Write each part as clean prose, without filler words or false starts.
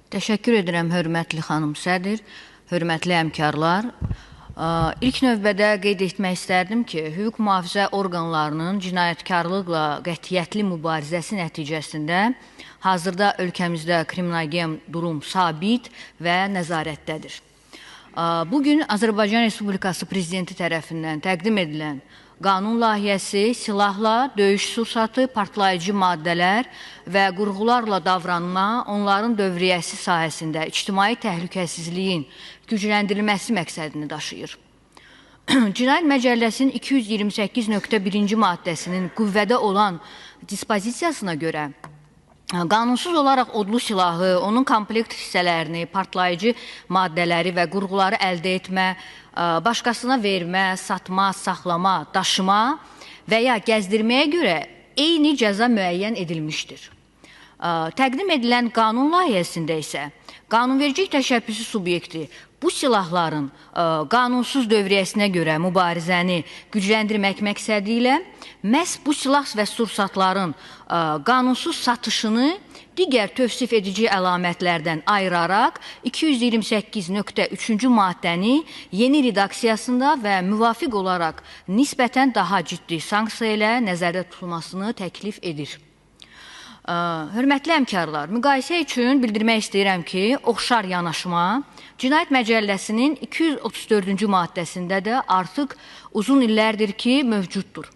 Təşəkkür edirəm, hörmətli xanım sədr, hörmətli həmkarlar. İlk növbədə qeyd etmək istərdim ki, hüquq mühafizə orqanlarının cinayətkarlıqla qətiyyətli mübarizəsi nəticəsində hazırda ölkəmizdə kriminogen durum sabit və nəzarətdədir. Bugün Azərbaycan Respublikası Prezidenti tərəfindən təqdim edilən qanun layihəsi silahla, döyüş sursatı, partlayıcı maddələr və qurğularla davranma, onların dövriyyəsi sahəsində ictimai təhlükəsizliyin gücləndirilməsi məqsədini daşıyır. Cinayət Məcəlləsinin 228.1-ci maddəsinin qüvvədə olan dispozisiyasına görə qanunsuz olaraq odlu silahı, onun komplekt hissələrini, partlayıcı maddələri və qurğuları əldə etmə, başqasına vermə, satma, saxlama, daşıma və ya gəzdirməyə görə eyni cəza müəyyən edilmişdir. Təqdim edilən qanun layihəsində isə qanunvericilik təşəbbüsü subyekti bu silahların qanunsuz dövriyyəsinə görə mübarizəni gücləndirmək məqsədi ilə məhz bu silah və sursatların qanunsuz satışını digər tövsif edici əlamətlərdən ayıraraq 228.3-cü maddəni yeni redaksiyasında və müvafiq olaraq nisbətən daha ciddi sanksiya ilə nəzərdə tutulmasını təklif edir. Hörmətli həmkarlar, müqayisə üçün bildirmək istəyirəm ki, oxşar yanaşma Cinayət Məcəlləsinin 234-cü maddəsində də artıq uzun illərdir ki, mövcuddur.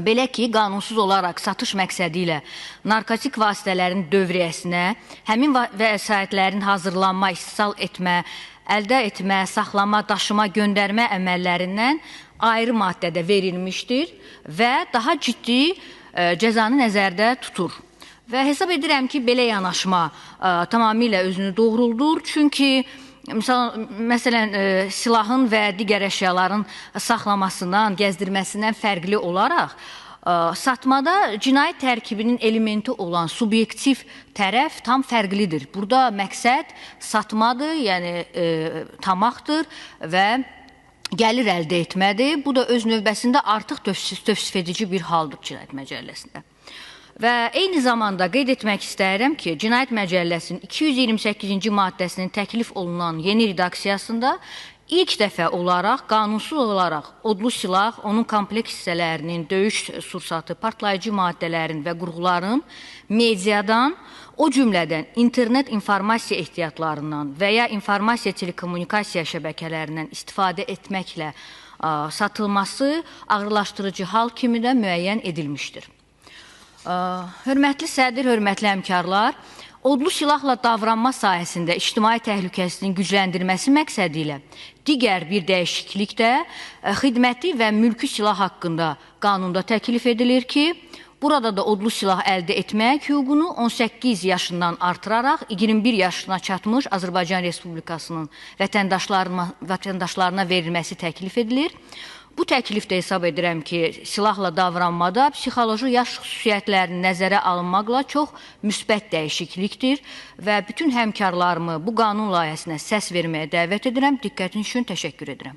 Belə ki, qanunsuz olaraq satış məqsədi ilə narkotik vasitələrin dövriyyəsinə, həmin vəsaitlərin hazırlanma, istehsal etmə, əldə etmə, saxlama, daşıma, göndərmə əməllərindən ayrı maddədə verilmişdir və daha ciddi cəzanı nəzərdə tutur. Və hesab edirəm ki, belə yanaşma tamamilə özünü doğruldur. Çünki, məsələn, silahın və digər əşyaların saxlamasından, gəzdirməsindən fərqli olaraq, satmada cinayət tərkibinin elementi olan subyektiv tərəf tam fərqlidir. Burada məqsəd satmadır, yəni tamaqdır və gəlir əldə etmədir. Bu da öz növbəsində artıq tövsif edici bir haldır Cinayət Məcəlləsində. Və eyni zamanda qeyd etmək istəyirəm ki, Cinayət Məcəlləsinin 228-ci maddəsinin təklif olunan yeni redaksiyasında ilk dəfə olaraq, qanunsuz olaraq odlu silah, onun kompleks hissələrinin, döyüş sursatı, partlayıcı maddələrin və qurğuların mediadan, o cümlədən internet informasiya ehtiyatlarından və ya informasiya telekommunikasiya şəbəkələrindən istifadə etməklə satılması ağırlaşdırıcı hal kimi də müəyyən edilmişdir. Hörmətli sədr, hörmətli həmkarlar, odlu silahla davranma sahəsində ictimai təhlükəsizliyin gücləndirilməsi məqsədi ilə digər bir dəyişiklik də xidməti və mülki silah haqqında qanunda təklif edilir ki, burada da odlu silah əldə etmək hüququnu 18 yaşından artıraraq 21 yaşına çatmış Azərbaycan Respublikasının vətəndaşlarına verilməsi təklif edilir. Bu təklifdə hesab edirəm ki, silahla davranmada psixoloji yaş xüsusiyyətlərinin nəzərə alınmaqla çox müsbət dəyişiklikdir və bütün həmkarlarımı bu qanun layihəsinə səs verməyə dəvət edirəm. Diqqətiniz üçün təşəkkür edirəm.